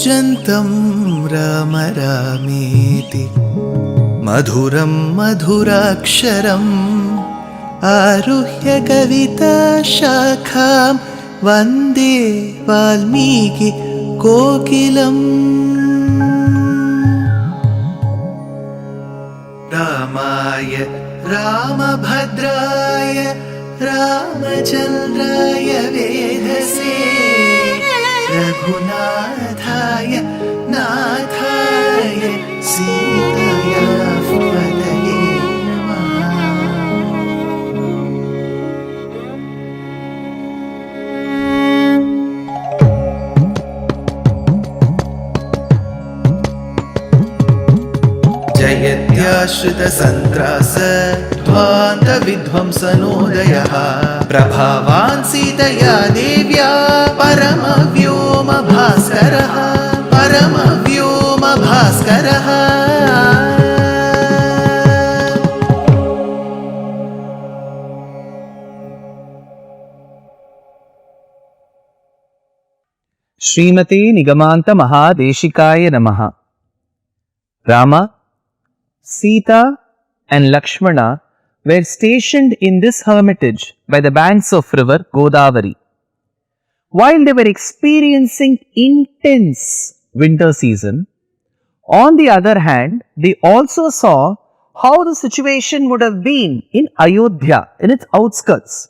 कूजन्तं राम रामेति मधुरं मधुराक्षरम् आरुह्य कविताशाखां वन्दे वाल्मीकि कोकिलम्। रामाय रामभद्राय रामचन्द्राय वेधसे रघुनाथाय नाथाय सीताया पतये नमः। जयत्याश्रितसन्त्रास ध्वान्तविध्वंसनोदयः प्रभावान् सीतया देव्या परमव्योमभास्करः परमव्योमभास्करः। श्रीमते निगमान्त महादेशिकाय नमः। Rama, Sita and Lakshmana were stationed in this hermitage by the banks of river Godavari. While they were experiencing intense winter season, on the other hand, they also saw how the situation would have been in Ayodhya, in its outskirts.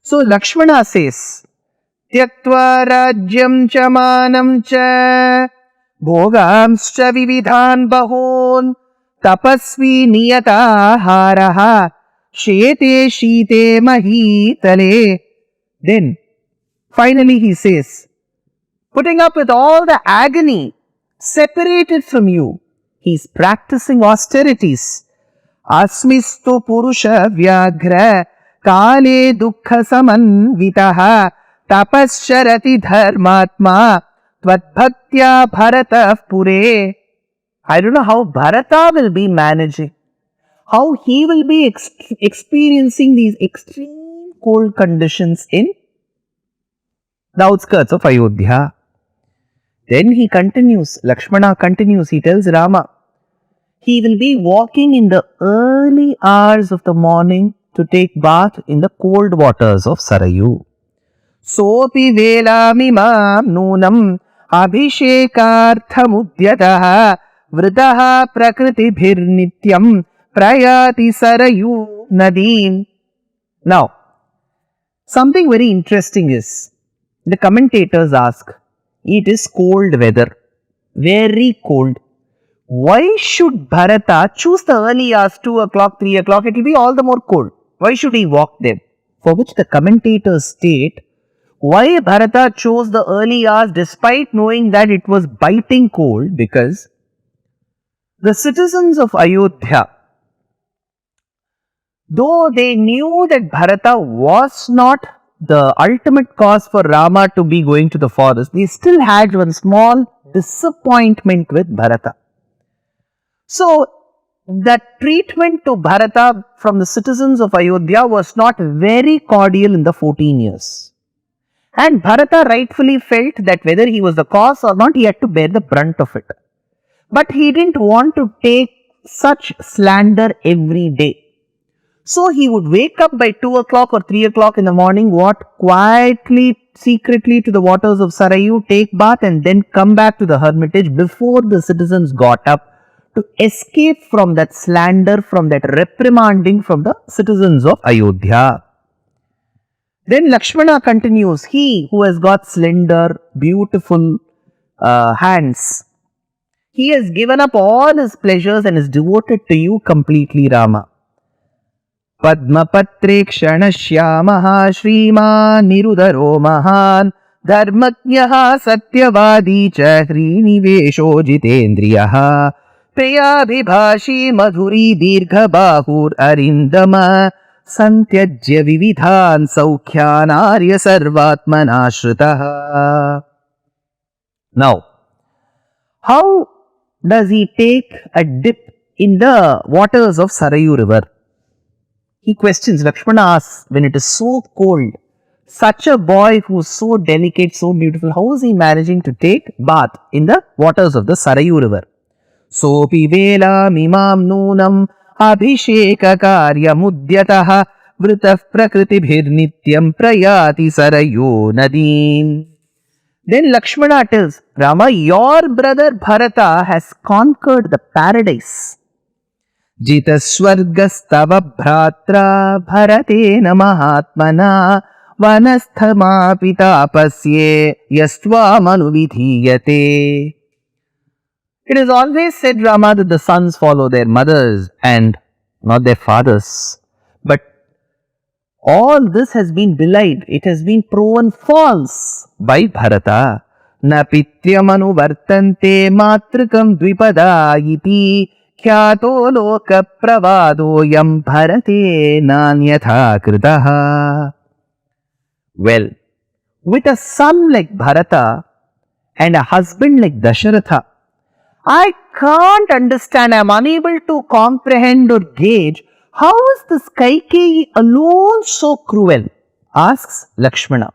So Lakshmana says, Tyaktva rajyam cha manam cha bhogamscha vividhan bahon tapasvi niyataharaha shete shite mahitale. Then finally he says, putting up with all the agony separated from you, he is practicing austerities. Asmistu purusha vyagra kale dukkha samanvitaha tapascharati dharmatma tvadbhaktya bharata pure. I don't know how Bharata will be managing, how he will be experiencing these extreme cold conditions in the outskirts of Ayodhya. Then he continues, Lakshmana continues, he tells Rama, he will be walking in the early hours of the morning to take bath in the cold waters of Sarayu. Sopi velamimam nunam abhishekarthamudyataha vritaha prakriti nityam prayati Sarayu nadim. Now, something very interesting is, the commentators ask, it is cold weather, very cold. Why should Bharata choose the early hours, 2 o'clock, 3 o'clock? It will be all the more cold. Why should he walk there? For which the commentators state, why Bharata chose the early hours despite knowing that it was biting cold? Because the citizens of Ayodhya, though they knew that Bharata was not the ultimate cause for Rama to be going to the forest, they still had one small disappointment with Bharata. So, the treatment to Bharata from the citizens of Ayodhya was not very cordial in the 14 years. And Bharata rightfully felt that whether he was the cause or not, he had to bear the brunt of it. But he didn't want to take such slander every day. So he would wake up by 2 o'clock or 3 o'clock in the morning, walk quietly, secretly to the waters of Sarayu, take bath and then come back to the hermitage before the citizens got up to escape from that slander, from that reprimanding from the citizens of Ayodhya. Then Lakshmana continues, he who has got slender, beautiful hands, he has given up all his pleasures and is devoted to you completely, Rama. Padmapatre kshanashyamaha shriman nirudaro mahan dharmajnaha satyavadi cha hrinivesho jitendriyaha priyabhibhashi madhuri dirgha bahur arindama santyajya vividhan saukhyan arya sarvatmanashritaha. Now, how does he take a dip in the waters of Sarayu river? He questions, Lakshmana asks, when it is so cold, such a boy who's so delicate, so beautiful, how is he managing to take bath in the waters of the Sarayu river? Sopi vela mimam nunam abhisheka karya mudyatah vritah prakriti nityam prayati Sarayu nadim. Then Lakshmana tells Rama, your brother Bharata has conquered the paradise. Jita swargastava bhratra bharatena mahatmana vanasthama pitapasye yastva manuvidhiyate. It is always said, Rama, that the sons follow their mothers and not their fathers. But all this has been belied. It has been proven false by Bharata. Na pityamanu vartante matrikam dvipada iti kyato loka pravado yam bharate nanyatha kritaha. Well, with a son like Bharata and a husband like Dasharatha, I can't understand, I am unable to comprehend or gauge how is this Kaikeyi alone so cruel, asks Lakshmana.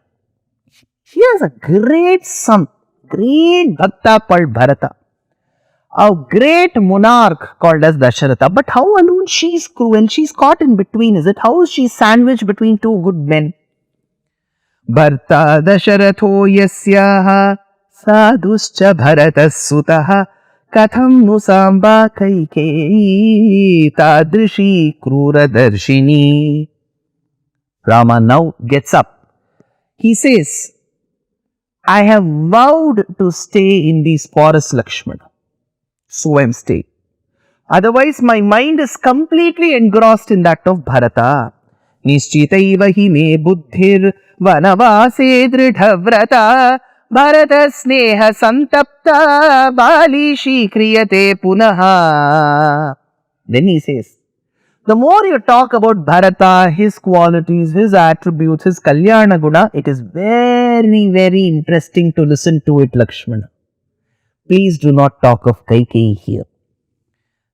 She has a great son, great Bhakta called Bharata, a great monarch called as Dasharatha, but how alone she is cruel, she is caught in between, is it? How is she sandwiched between two good men? Bharta Dasharatho yasyaha sadhuscha Bharatas sutaha katham nu samba Kaikeyi tadrishi krura darshini. Rama now gets up. He says, I have vowed to stay in these forests, Lakshmana. So I am staying. Otherwise, my mind is completely engrossed in that of Bharata. Nischitaiva hi me buddhir vanavase dridhavrata Bharata sneha santapta balishi kriyate punaha. Then he says, the more you talk about Bharata, his qualities, his attributes, his Kalyana Guna, it is very, very interesting to listen to it, Lakshmana. Please do not talk of Kaikeyi here.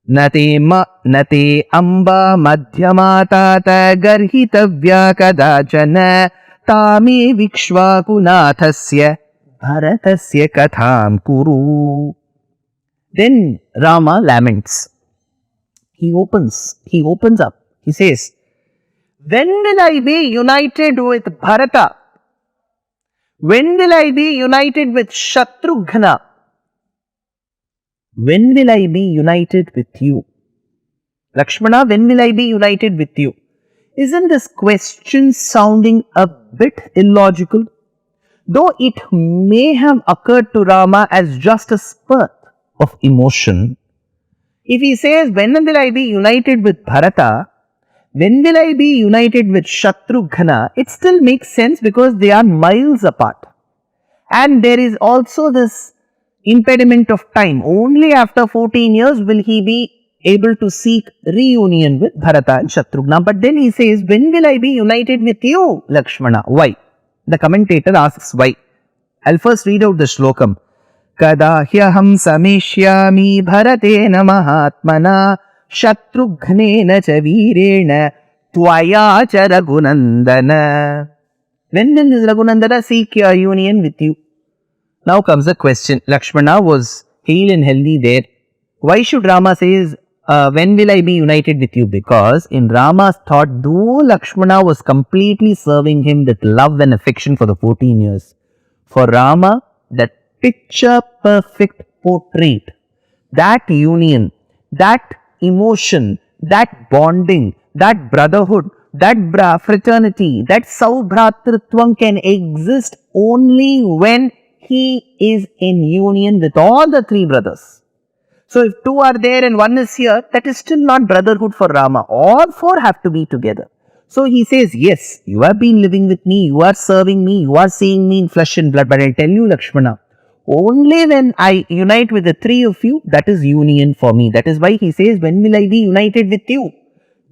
Nate amba madhyamatata garhitavya kadachana tame vikshvakunathasya bharatasya katham kuru. Then Rama laments. He opens up. He says, when will I be united with Bharata? When will I be united with Shatrughna? When will I be united with you? Lakshmana, when will I be united with you? Isn't this question sounding a bit illogical? Though it may have occurred to Rama as just a spurt of emotion, if he says, when will I be united with Bharata? When will I be united with Shatrughna? It still makes sense because they are miles apart. And there is also this impediment of time. Only after 14 years will he be able to seek reunion with Bharata and Shatrughna. But then he says, when will I be united with you, Lakshmana? Why? The commentator asks why. I'll first read out the shlokam. Kadahyaham samishyami bharatena mahatmana Shatrughna cha virena tvaya cha Raghunandana. When will this Raghunandana seek your union with you? Now comes the question. Lakshmana was hale and healthy there. Why should Rama say, when will I be united with you? Because in Rama's thought, though Lakshmana was completely serving him with love and affection for the 14 years, for Rama, that picture perfect portrait, that union, that emotion, that bonding, that brotherhood, that fraternity, that saubhratritvam can exist only when he is in union with all the three brothers. So if two are there and one is here, that is still not brotherhood for Rama. All four have to be together. So he says, yes, you have been living with me, you are serving me, you are seeing me in flesh and blood. But I tell you, Lakshmana, only when I unite with the three of you, that is union for me. That is why he says, when will I be united with you?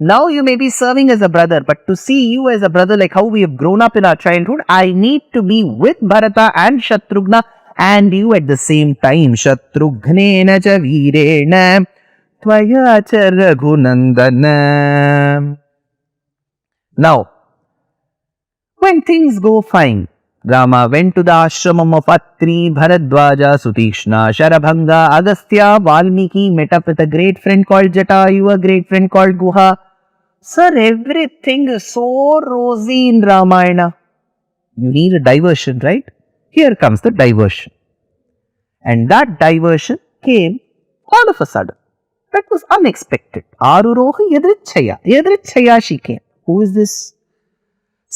Now you may be serving as a brother, but to see you as a brother like how we have grown up in our childhood, I need to be with Bharata and Shatrughna and you at the same time. Shatrughna cha virena tvaya cha Raghunandana. Now, When things go fine, Rama went to the ashramam of Atri, Bharadwaja, Sutishna, Sharabhanga, Agastya, Valmiki, met up with a great friend called Jatayu, a great friend called Guha. Sir, everything is so rosy in Ramayana. You need a diversion, right? Here comes the diversion. And that diversion came all of a sudden. That was unexpected. Arurohi yadrichaya. Yadrichaya she came. Who is this?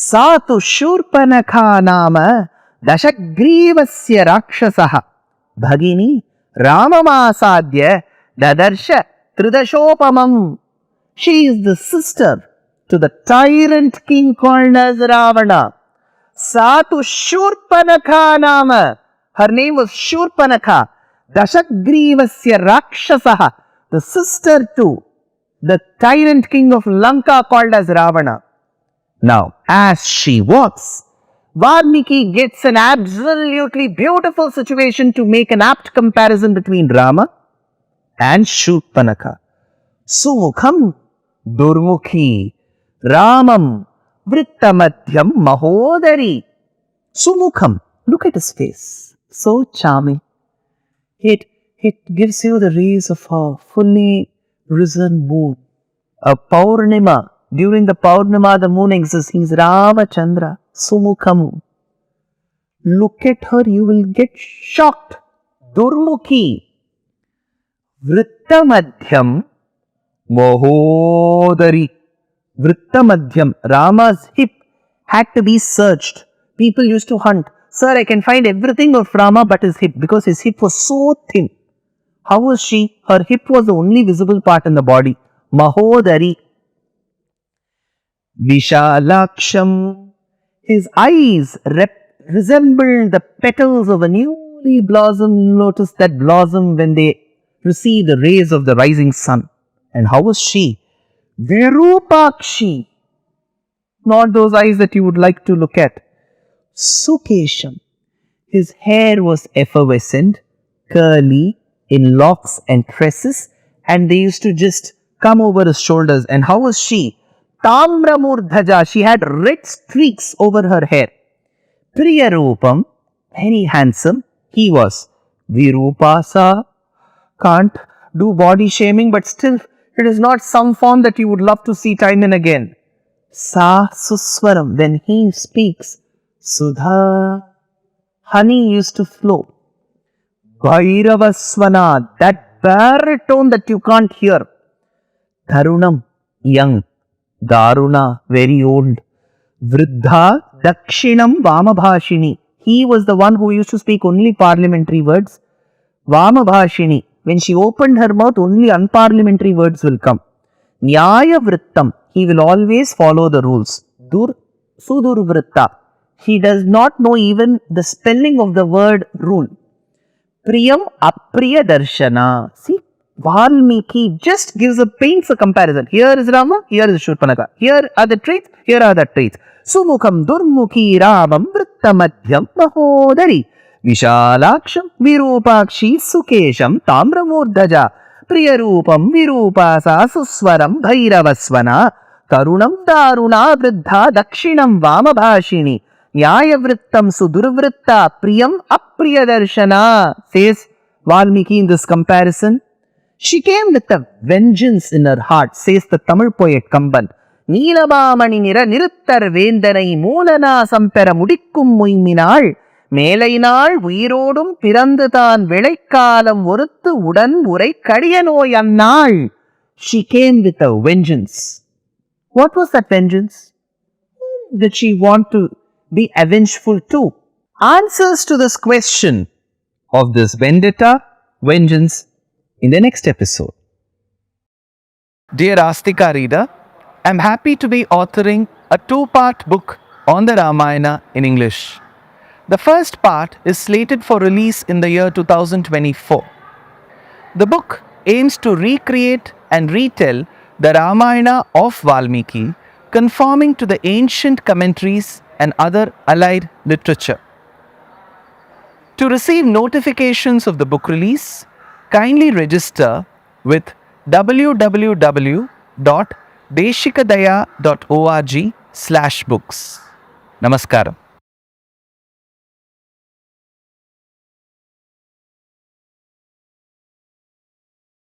Satu Shurpanakha nama dashagrivasya rakshasaha bhagini ramamasadya dadarsha tridashopamam. She is the sister to the tyrant king called as Ravana. Satu Shurpanakha nama. Her name was Shurpanakha. Dashagrivasya rakshasaha. The sister to the tyrant king of Lanka called as Ravana. Now, as she walks, Valmiki gets an absolutely beautiful situation to make an apt comparison between Rama and Shurpanakha. Sumukham durmukhi Ramam vrittamadhyam mahodari. Sumukham, look at his face, so charming. It gives you the rays of a fully risen moon. A Paurnima. During the Paurnima, the moon exists. He is Ramachandra. Sumukham. Look at her, you will get shocked. Durmukhi. Vrittamadhyam Mahodari. Vrittamadhyam. Rama's hip had to be searched. People used to hunt. Sir, I can find everything of Rama but his hip, because his hip was so thin. How was she? Her hip was the only visible part in the body. Mahodari. Vishalaksham. His eyes resembled the petals of a newly blossomed lotus that blossom when they receive the rays of the rising sun. And how was she? Virupakshi. Not those eyes that you would like to look at. Sukesham. His hair was effervescent, curly, in locks and tresses, and they used to just come over his shoulders. And how was she? Tamramurdhaja. She had red streaks over her hair. Priyarupam. Very handsome. He was. Virupasa. Can't do body shaming, but still it is not some form that you would love to see time and again. Sa Suswaram. When he speaks, Sudha. Honey used to flow. Bhairavasvana. That baritone that you can't hear. Tarunam. Young. Daruna. Very old. Vriddha. Dakshinam Vamabhashini. He was the one who used to speak only parliamentary words. Vamabhashini. When she opened her mouth, only unparliamentary words will come. Nyaya Vrittam. He will always follow the rules. Sudurvritta. He does not know even the spelling of the word rule. Priyam Apriya Darshana. See, Valmiki just paints a comparison. Here is Rama, here is Shurpanakha. Here are the traits, here are the traits. Sumukham Durmukhi Ramam Vrittamadhyam Mahodari. Vishalaksham Virupakshi Sukesham Tamramurdhaja. Priyarupam Virupasa Suswaram Bhairavasvana. Tarunam Daruna Vriddha Dakshinam Vamabhashini. Nyayavrittam Sudurvritta Priyam Apriyadarshana, says Valmiki in this comparison. She came with a vengeance in her heart, says the Tamil poet Kamban. Neelabamani nira niruttar vendanai moolana sampera mudikkum muiminal மேலைநாள் உயிரோடும் பிறந்து தான் விளைக்காலம் ஒருத்து உடன் உரை கடியனோய் அந்நாள். She came with a vengeance. What was that vengeance? Whom did she want to be avengeful to? Answers to this question of this vendetta, vengeance, in the next episode. Dear Astika reader, I am happy to be authoring a 2-part book on the Ramayana in English. The first part is slated for release in the year 2024. The book aims to recreate and retell the Ramayana of Valmiki, conforming to the ancient commentaries and other allied literature. To receive notifications of the book release, kindly register with www.deshikadaya.org/books. నమస్కారం.